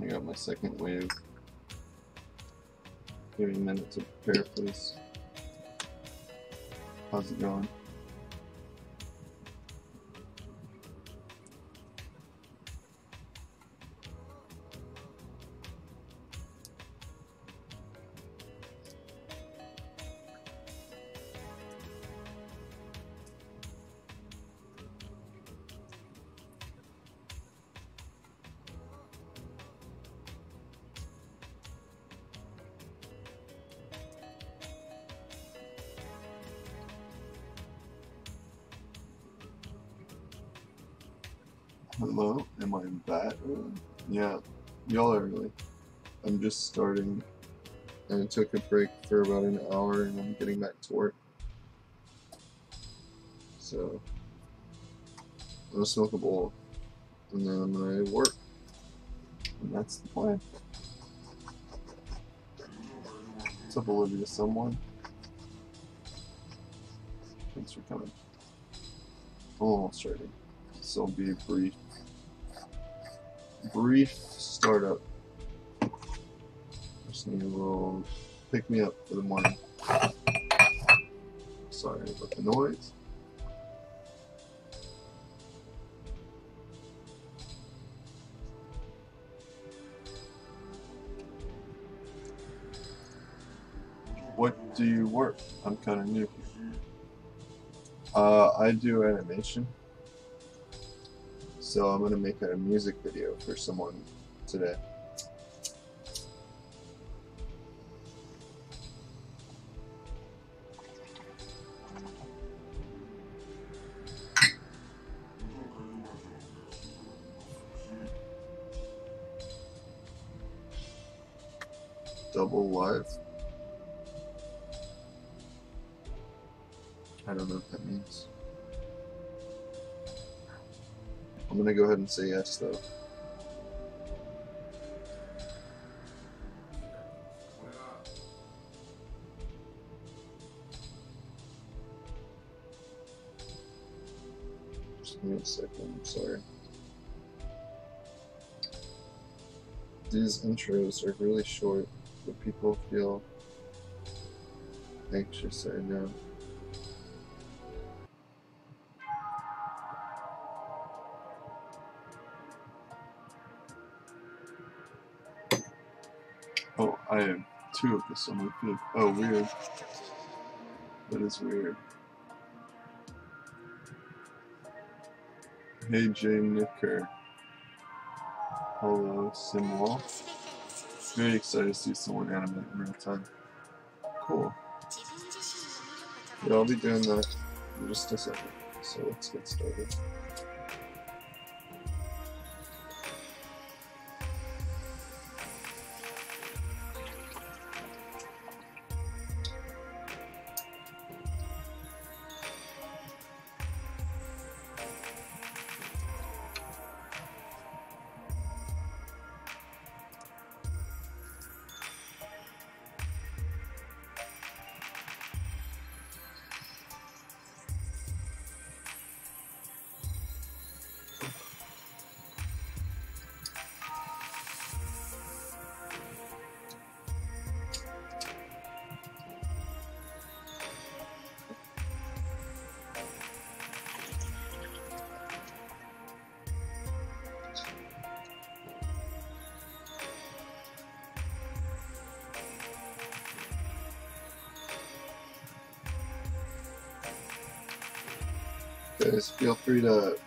I got my second wave. Give me a minute to prepare, please. How's it going? Hello, am I back? Yeah, y'all are early. I'm just starting, and I took a break for about an hour, and I'm getting back to work. So, I'm gonna smoke a bowl, and then I'm gonna work, and that's the plan. What's up, Olivia? Someone? Thanks for coming. Almost ready. This will be a brief startup. Just need a little pick me up for the morning. Sorry about the noise. What do you work? I'm kind of new. I do animation. So I'm going to make a music video for someone today. Double live? I don't know what that means. I'm gonna go ahead and say yes, though. Just give me a second, I'm sorry. These intros are really short, but people feel anxious, I know. Oh, I have 2 of this on my feed. Oh, weird. That is weird. Hey, 𝓕𝓻𝓮𝓵𝓵𝓭𝓮𝓷𝓵𝓵. 𝓎𝓐𝓼𝓴𝓮𝓭. Very excited to see someone animate in real time. Cool. Yeah, I'll be doing that in just a second. So let's get started. Guys, feel free to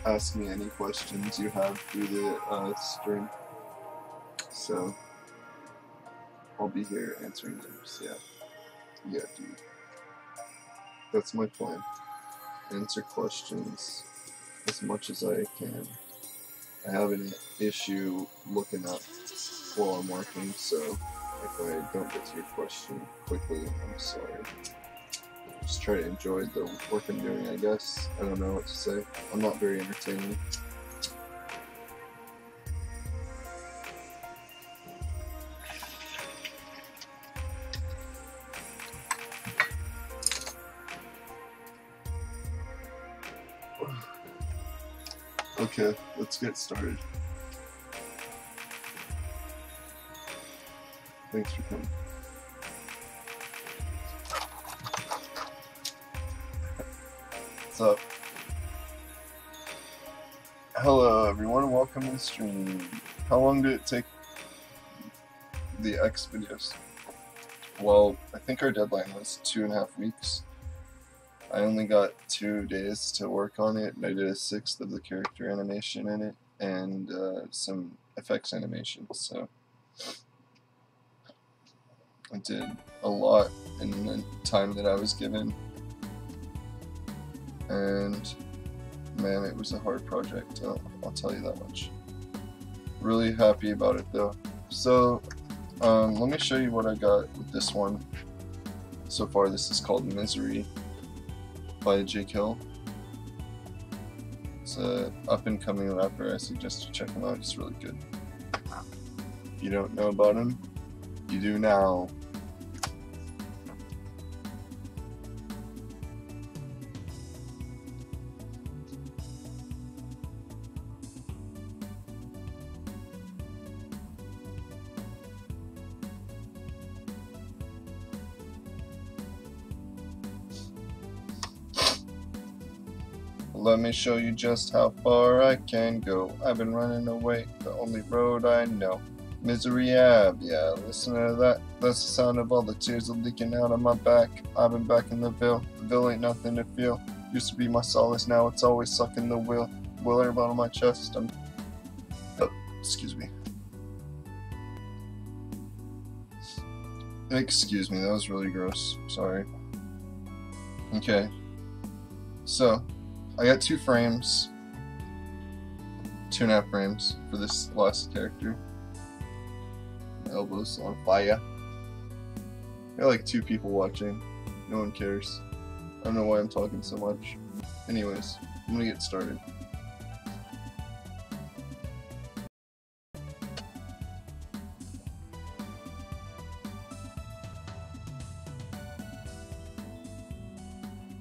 ask me any questions you have through the stream. So, I'll be here answering them. So, yeah, dude. That's my plan. Answer questions as much as I can. I have an issue looking up while I'm working, so if I don't get to your question quickly, I'm sorry. Just try to enjoy the work I'm doing, I guess. I don't know what to say. I'm not very entertaining. Okay, let's get started. Thanks for coming. What's up? Hello everyone, welcome to the stream. How long did it take the X videos? Well, I think our deadline was 2.5 weeks. I only got 2 days to work on it, and I did 1/6 of the character animation in it, and some effects animations, so I did a lot in the time that I was given, and man, it was a hard project, I'll tell you that much. Really happy about it though. So, let me show you what I got with this one. So far, this is called Misery by 𝓕𝓻𝓮𝓵𝓷𝓽𝓵. It's an up-and-coming rapper. I suggest you check him out. He's really good. If you don't know about him, you do now. Let me show you just how far I can go. I've been running away, the only road I know. Misery ab, yeah, listen to that. That's the sound of all the tears are leaking out of my back. I've been back in the Ville ain't nothing to feel. Used to be my solace, now it's always sucking the wheel. Will air on my chest, oh, excuse me. Excuse me, that was really gross, sorry. Okay, so I got 2 frames, 2.5 frames for this last character. My elbow's on fire. I got like 2 people watching. No one cares. I don't know why I'm talking so much. Anyways, I'm gonna get started.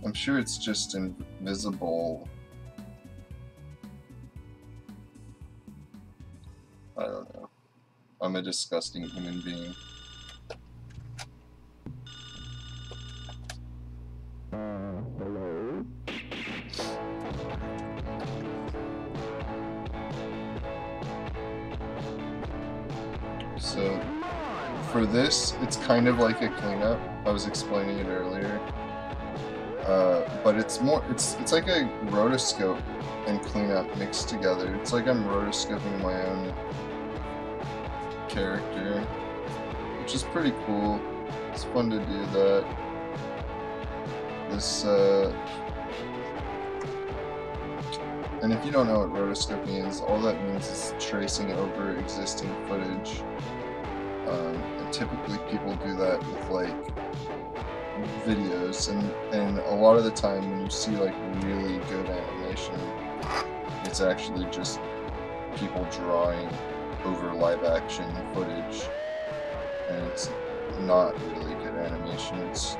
I'm sure it's just invisible. I don't know. I'm a disgusting human being. Hello? So, for this, it's kind of like a cleanup. I was explaining it earlier. But it's like a rotoscope and cleanup mixed together. It's like I'm rotoscoping my own character, which is pretty cool. It's fun to do that. And if you don't know what rotoscoping is, all that means is tracing over existing footage. And typically people do that with like videos, and a lot of the time when you see like really good animation, it's actually just people drawing over live action footage, and it's not really good animation. It's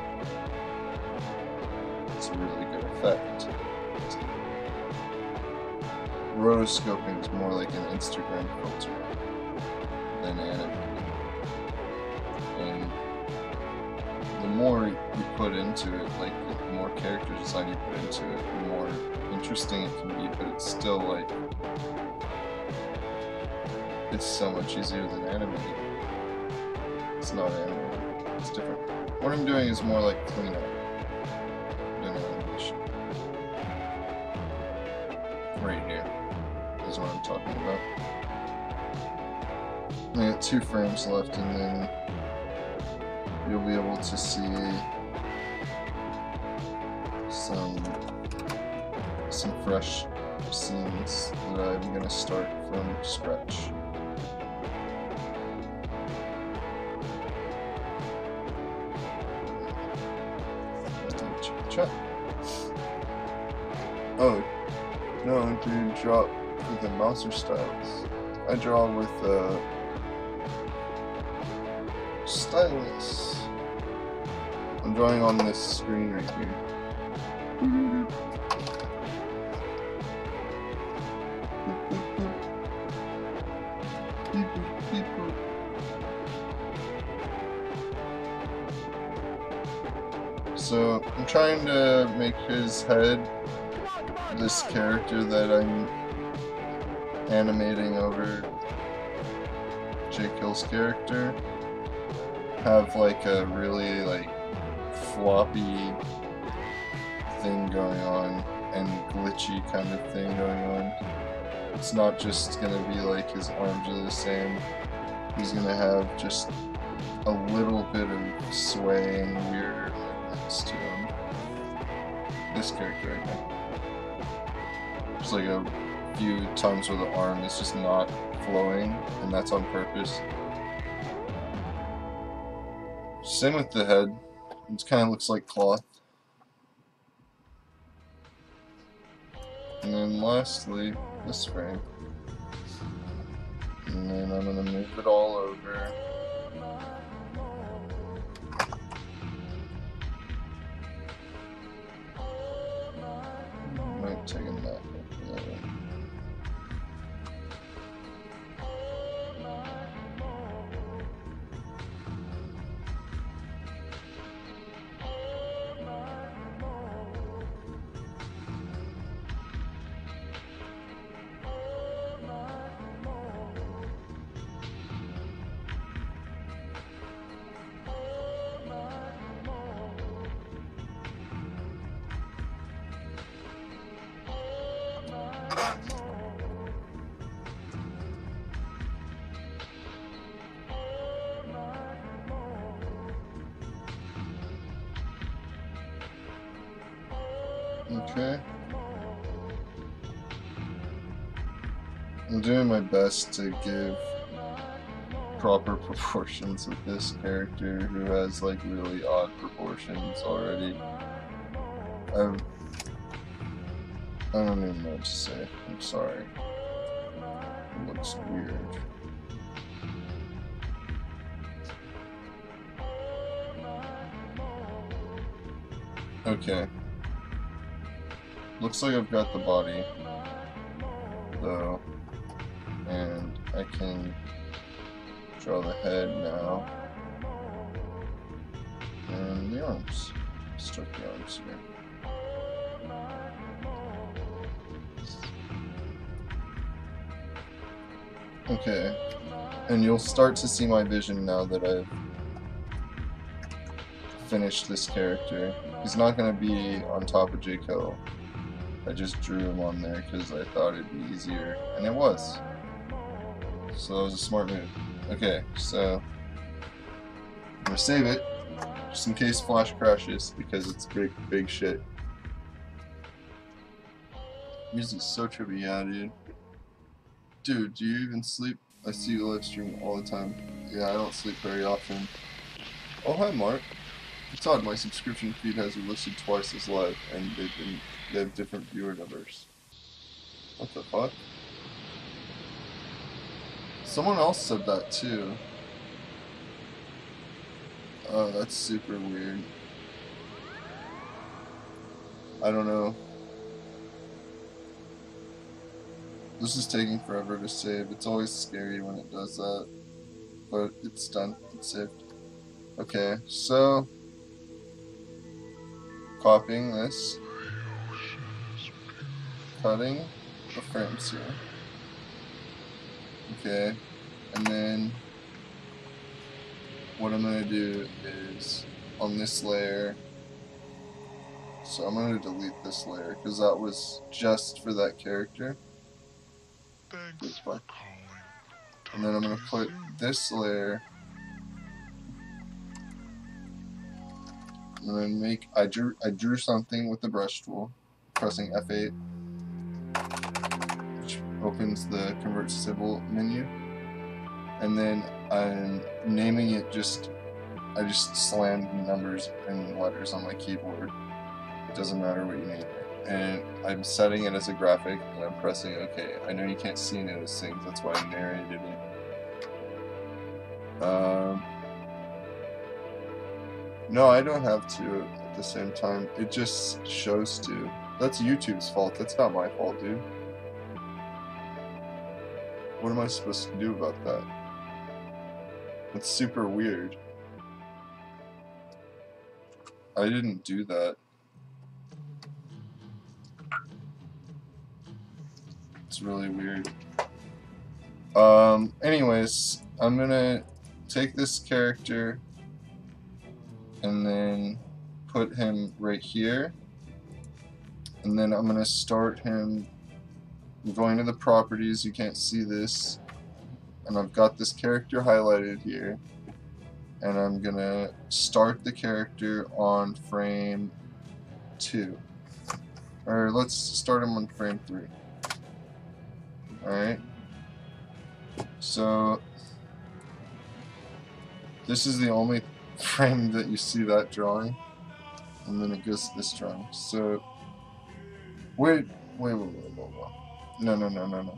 a really good effect. Rotoscoping is more like an Instagram filter than animating. And the more you put into it, like the more character design you put into it, the more interesting it can be, but it's still like, it's so much easier than animating. It's not animating, it's different. What I'm doing is more like cleanup than animation. Right here is what I'm talking about. I got 2 frames left, and then you'll be able to see some fresh scenes that I'm gonna start from scratch. Chat. Oh, no, do you draw with the mouse or stylus? I draw with stylus. I'm drawing on this screen right here. So I'm trying to make his head, this character that I'm animating over 𝓕𝓽𝓮𝓵𝓂's character, have like a really like floppy thing going on and glitchy kind of thing going on. It's not just gonna be like his arms are the same. He's gonna have just a little bit of swaying, weirder movements to him. This character right now. There's like a few times where the arm is just not flowing, and that's on purpose. Same with the head. It kind of looks like cloth. And then lastly, this frame. And then I'm going to move it all over. Might take a nap. Okay. I'm doing my best to give proper proportions with this character who has like really odd proportions already. I don't even know what to say. I'm sorry. It looks weird. Okay. Looks like I've got the body, though, and I can draw the head now, and the arms. Start the arms here. Okay, and you'll start to see my vision now that I've finished this character. He's not going to be on top of 𝓕𝓽𝓮. I just drew him on there because I thought it'd be easier, and it was. So that was a smart move. Okay, so I'm gonna save it just in case Flash crashes because it's big shit. Music's so trippy, yeah, dude. Dude, do you even sleep? I see you live stream all the time. Yeah, I don't sleep very often. Oh, hi, Mark. It's odd, my subscription feed has you listed twice as live, and they have different viewer numbers. What the fuck? Someone else said that too. Oh, that's super weird. I don't know. This is taking forever to save. It's always scary when it does that. But it's done. It's saved. Okay, so copying this, cutting the frames here. Okay, and then what I'm going to do is on this layer, so I'm going to delete this layer because that was just for that character. And then I'm going to put this layer and then I drew something with the brush tool, pressing F8. opens the convert symbol menu, and then I'm naming it I just slammed numbers and letters on my keyboard. It doesn't matter what you name it. And I'm setting it as a graphic, and I'm pressing OK. I know you can't see any of those things, that's why I narrated it. No, I don't have to at the same time. It just shows to. That's YouTube's fault. That's not my fault, dude. What am I supposed to do about that? That's super weird. I didn't do that. It's really weird. Anyways, I'm gonna take this character and then put him right here, and then I'm gonna start him. I'm going to the properties. You can't see this, and I've got this character highlighted here, and I'm gonna start the character on frame 2, or let's start him on frame 3. Alright, so this is the only frame that you see that drawing, and then it goes to this drawing. So wait. No.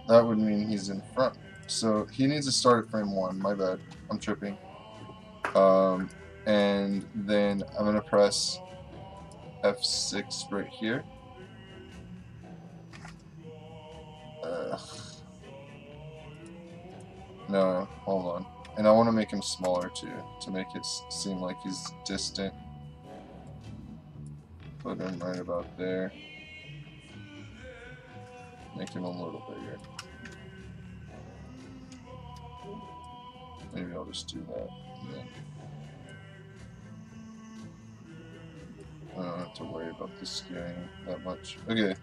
That would mean he's in front. So he needs to start at frame 1. My bad. I'm tripping. And then I'm gonna press F6 right here. No, hold on. And I want to make him smaller too, to make it seem like he's distant. Put him right about there. Make him a little bigger. Maybe I'll just do that. Yeah. I don't have to worry about the scaling that much. Okay.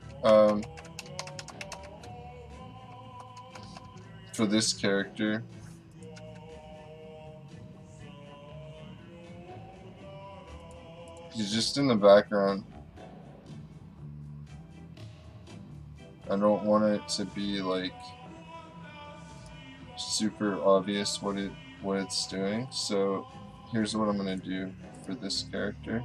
For this character, he's just in the background. I don't want it to be like super obvious what it's doing. So here's what I'm gonna do for this character.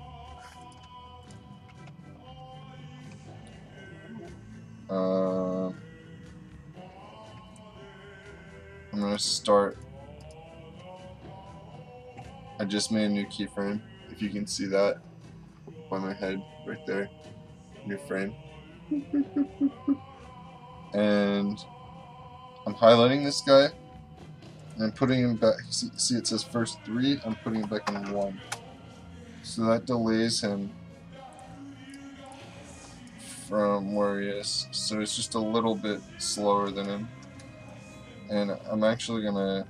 I'm gonna start. I just made a new keyframe. If you can see that by my head right there, new frame. And I'm highlighting this guy, and I'm putting him back. See, it says first 3. I'm putting him back in 1. So that delays him from where he is. So it's just a little bit slower than him. And I'm actually gonna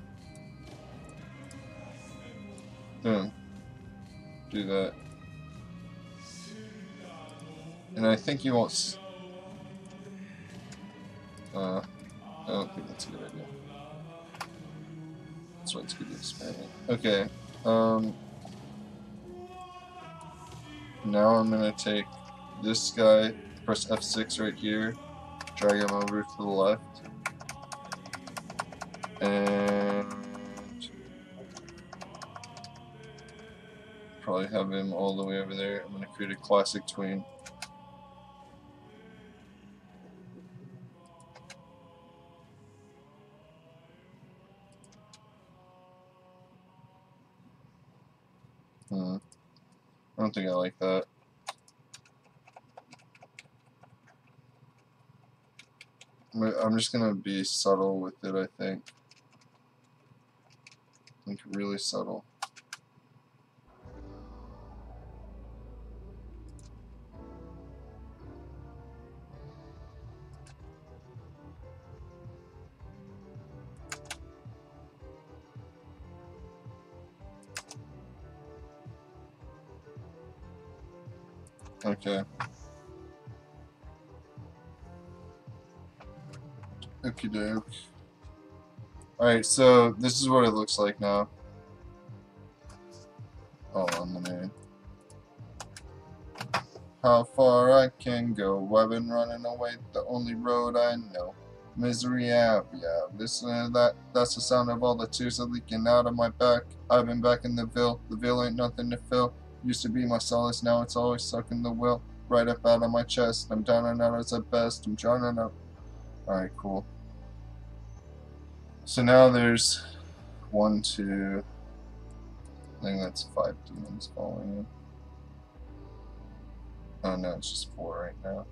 do that. And I think you won't. I don't think that's a good idea. That's why it's good to experiment. Okay. Now I'm gonna take this guy, press F6 right here, drag him over to the left, and probably have him all the way over there. I'm gonna create a classic tween. I don't think I like that. I'm just gonna be subtle with it, I think. Like really subtle. Okay. Okie doke. Alright, so this is what it looks like now. Hold on, let me. How how far I can go. I've been running away, the only road I know. Misery, yeah. Listen to that. That's the sound of all the tears are leaking out of my back. I've been back in the Ville ain't nothing to fill. Used to be my solace, now it's always stuck in the will. Right up out of my chest. I'm drowning out as the best. I'm drowning out. Alright, cool. So now there's 1, 2. I think that's 5 demons following you. Oh no, it's just 4 right now.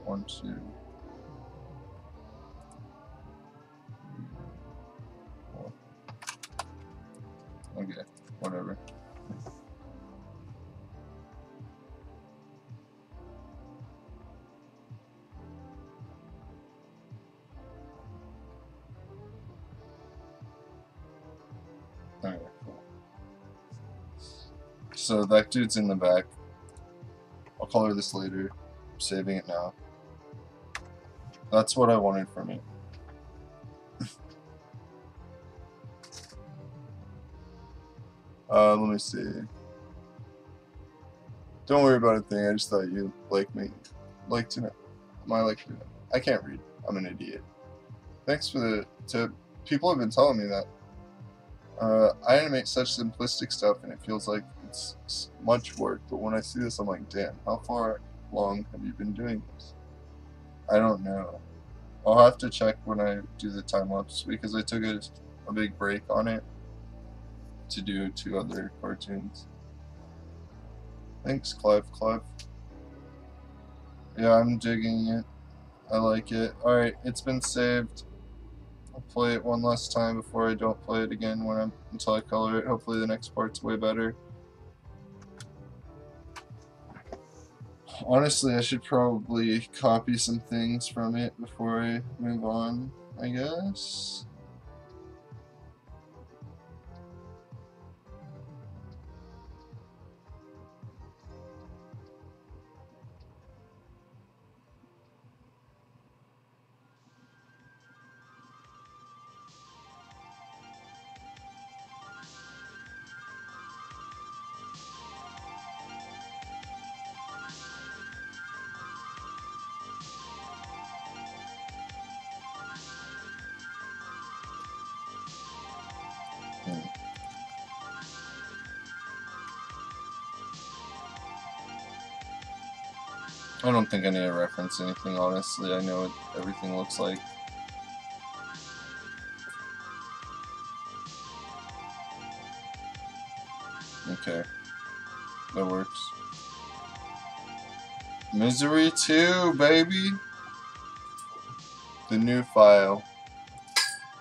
1, 2. 4. Okay, whatever. Okay, cool. So that dude's in the back. I'll color this later. I'm saving it now. That's what I wanted from it. Let me see. Don't worry about a thing. I just thought you'd like me. Like to know. I like to know. I can't read. I'm an idiot. Thanks for the tip. People have been telling me that. I animate such simplistic stuff and it feels like it's much work, but when I see this I'm like, damn, how far long have you been doing this? I don't know. I'll have to check when I do the time-lapse because I took a big break on it to do 2 other cartoons. Thanks, 𝓕𝓻𝓃𝓃𝓏. Yeah, I'm digging it. I like it. Alright, it's been saved. I'll play it one last time before I don't play it again until I color it. Hopefully the next part's way better. Honestly, I should probably copy some things from it before I move on, I guess. I don't think I need to reference anything, honestly. I know what everything looks like. Okay. That works. Misery 2, baby! The new file.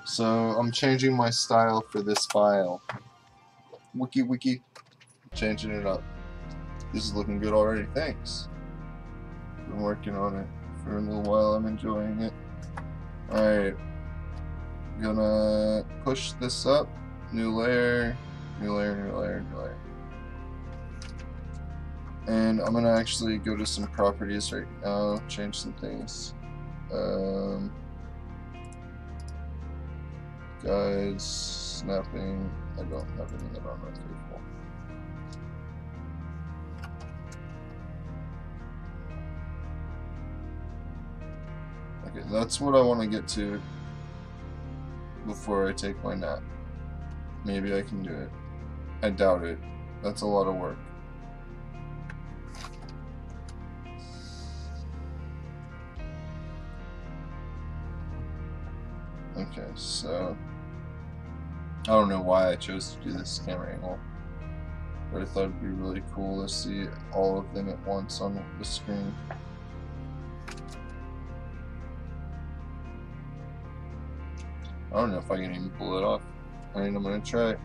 So, I'm changing my style for this file. Wiki. Changing it up. This is looking good already, thanks. Been working on it for a little while, I'm enjoying it. Alright. Gonna push this up. New layer. And I'm gonna actually go to some properties right now, change some things. Guides, snapping. I don't have any that I'm not faithful. Okay, that's what I want to get to before I take my nap. Maybe I can do it. I doubt it. That's a lot of work. Okay, so I don't know why I chose to do this camera angle, but I thought it'd be really cool to see all of them at once on the screen. I don't know if I can even pull it off. I mean, I'm gonna try.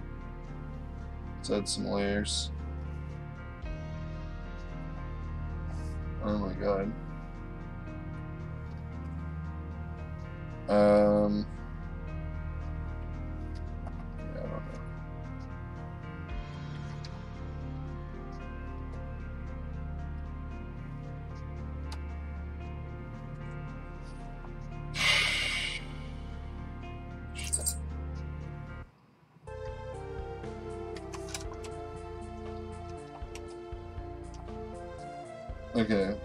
Let's add some layers. Oh my god. Yeah, I don't know. Okay,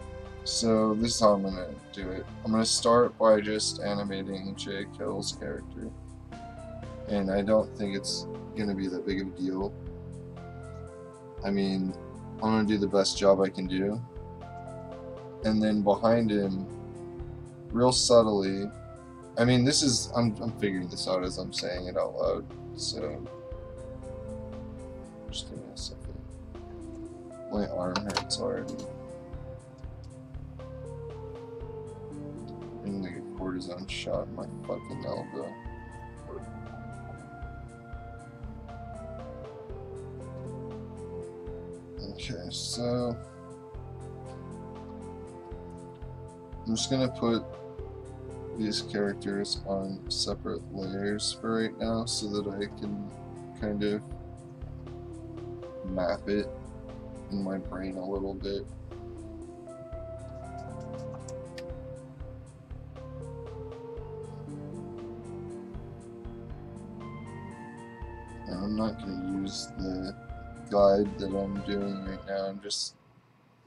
so this is how I'm gonna do it. I'm gonna start by just animating 𝓁𝓗𝓿's character, and I don't think it's gonna be that big of a deal. I mean, I'm gonna do the best job I can do, and then behind him, real subtly. I mean, this is I'm figuring this out as I'm saying it out loud. So just give me a second. My arm hurts already. I'm gonna get a cortisone shot in my fucking elbow. Okay, so I'm just gonna put these characters on separate layers for right now so that I can kind of map it in my brain a little bit. And I'm not going to use the guide that I'm doing right now. I'm just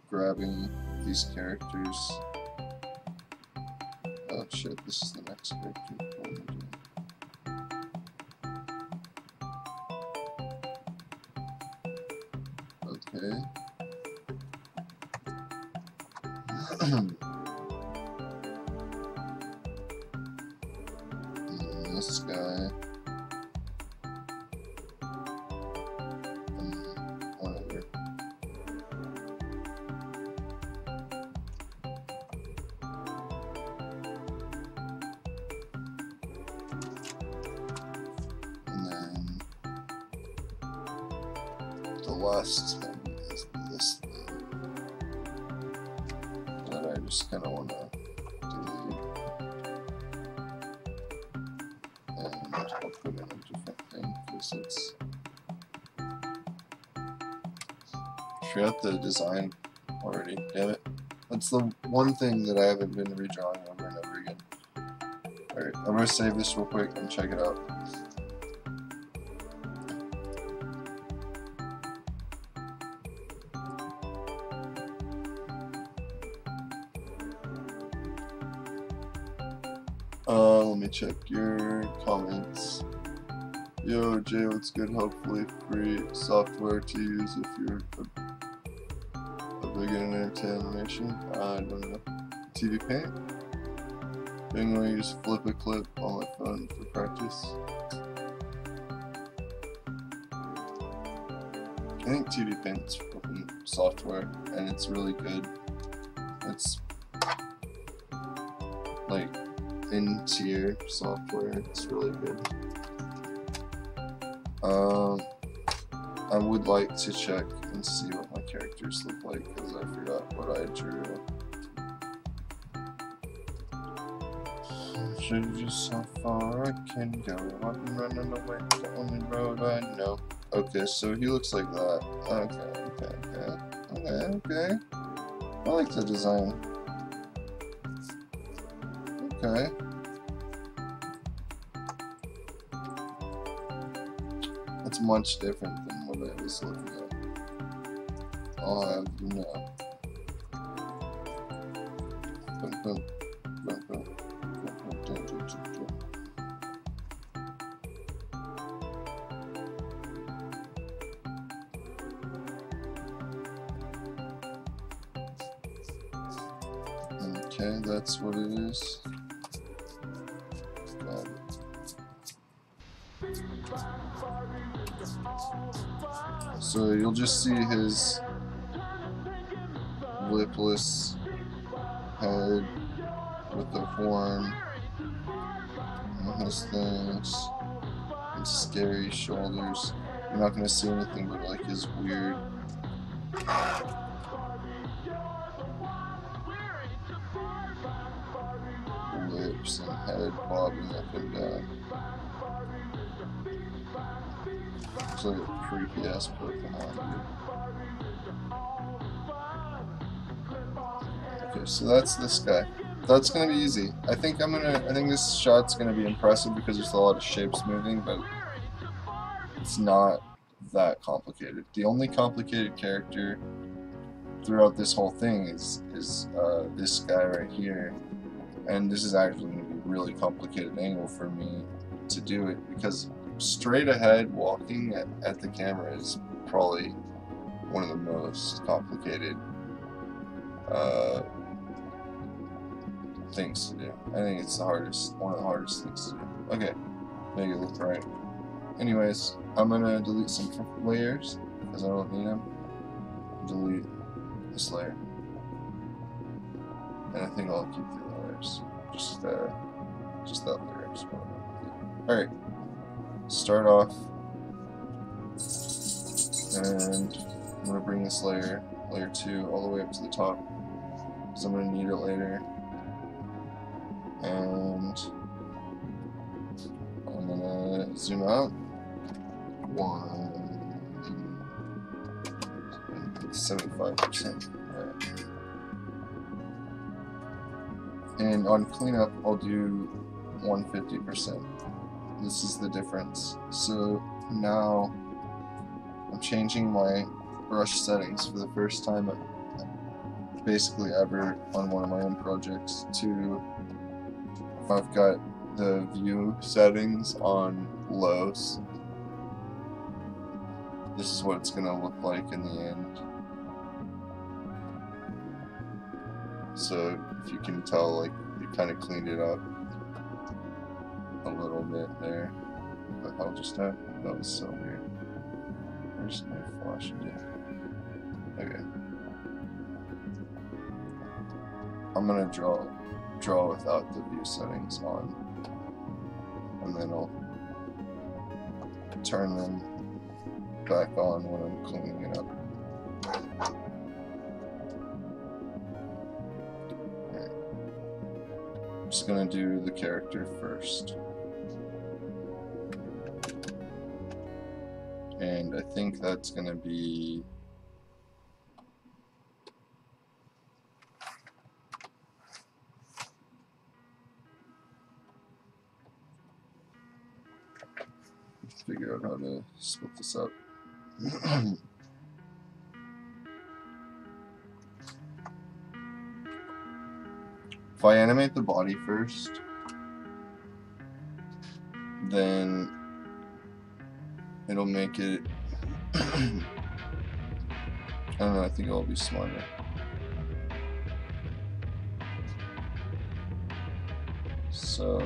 grabbing these characters. Oh shit, this is the next character. What am I doing? Okay. And this guy. Whatever. And then the last thing is this thing that I just kind of want to delete, and I'll put in a different thing because it's. I forgot the design already. Damn it! That's the one thing that I haven't been redrawing over and over again. All right, I'm gonna save this real quick and check it out. Let me check your comments. Yo, Jay, what's good? Hopefully free software to use if you're a beginner into animation. I don't know. TB Paint? I'm going to use 𝓕𝓽𝓮𝓵𝓂 on my phone for practice. I think TB Paint's fucking software, and it's really good. It's like in-tier software. It's really good. I would like to check and see what my characters look like because I forgot what I drew. Should just how far I can go. I've been running away the only road I know. Okay, so he looks like that. Okay. I like the design. Okay. It's much different than what I was looking at. I'll have you know. Okay, that's what it is. Got it. So you'll just see his lipless head with the horn and his things and scary shoulders. You're not gonna see anything but like his weird lips and head bobbing up and down. It's like a creepy ass Pokemon, dude. Okay, so that's this guy. That's gonna be easy. I think this shot's gonna be impressive because there's a lot of shapes moving, but it's not that complicated. The only complicated character throughout this whole thing is this guy right here, and this is actually going to be a really complicated angle for me to do it, because straight ahead walking at the camera is probably one of the most complicated things to do. I think it's one of the hardest things to do. Okay, make it look right. Anyways, I'm gonna delete some layers because I don't need them. Delete this layer, and I think I'll keep the layers. Just that layer as well. All right, start off, and I'm gonna bring this layer 2, all the way up to the top, because I'm gonna need it later. And I'm gonna zoom out. 75%. Right. And on cleanup, I'll do 150%. This is the difference. So now I'm changing my brush settings for the first time basically ever on one of my own projects to, I've got the view settings on lows. This is what it's going to look like in the end. So if you can tell, like, it kind of cleaned it up a little bit there. But I'll just have, that was so weird. Where's my flash again? Okay. I'm going to draw without the view settings on, and then I'll turn them back on when I'm cleaning it up. Okay. I'm just gonna do the character first, and I think that's gonna be figure out how to split this up. If I animate the body first, then it'll make it I don't know, I think it'll be smarter. So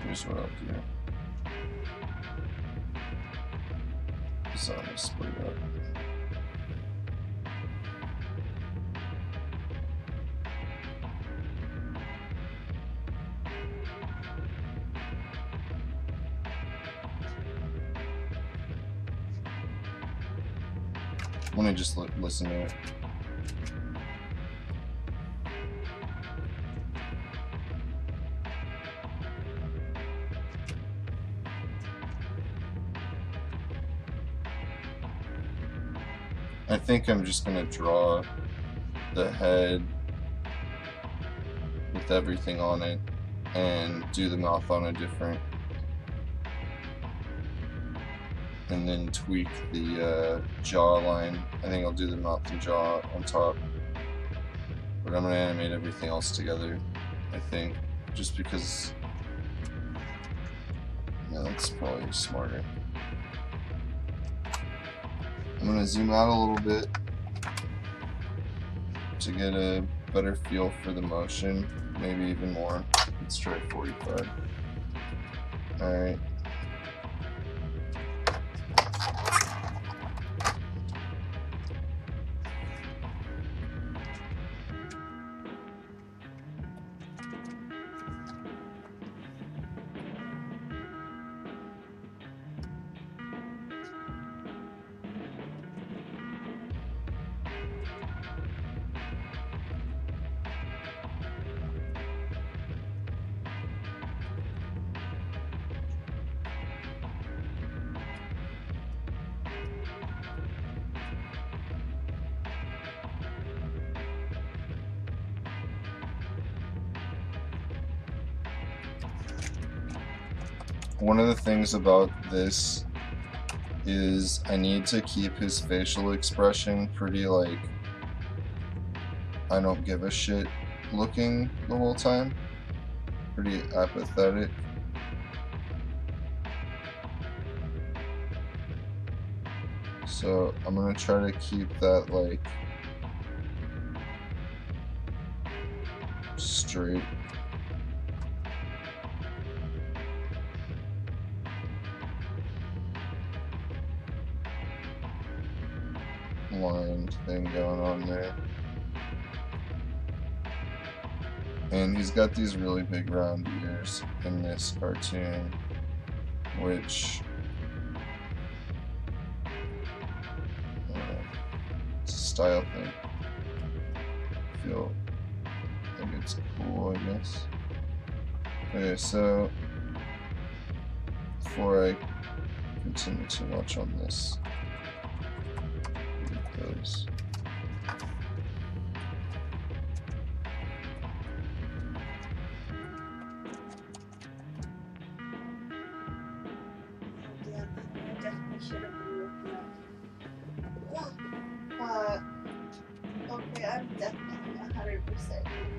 here's what I'll do. So I'm going to split it up. Let me just listen to it. I think I'm just going to draw the head with everything on it and do the mouth on a different, and then tweak the jawline. I think I'll do the mouth and jaw on top, but I'm going to animate everything else together, I think, just because, yeah, that's probably smarter. I'm going to zoom out a little bit to get a better feel for the motion, maybe even more. Let's try 45. Alright. One of the things about this is I need to keep his facial expression pretty, like, I don't give a shit looking the whole time. Pretty apathetic. So I'm gonna try to keep that like straight. Line thing going on there. And he's got these really big round ears in this cartoon, which it's a style thing. I feel like it's cool, I guess. Okay, so before I continue too much on this, because okay, I'm definitely 100%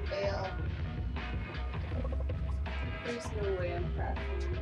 fail. There's no way I'm crashing.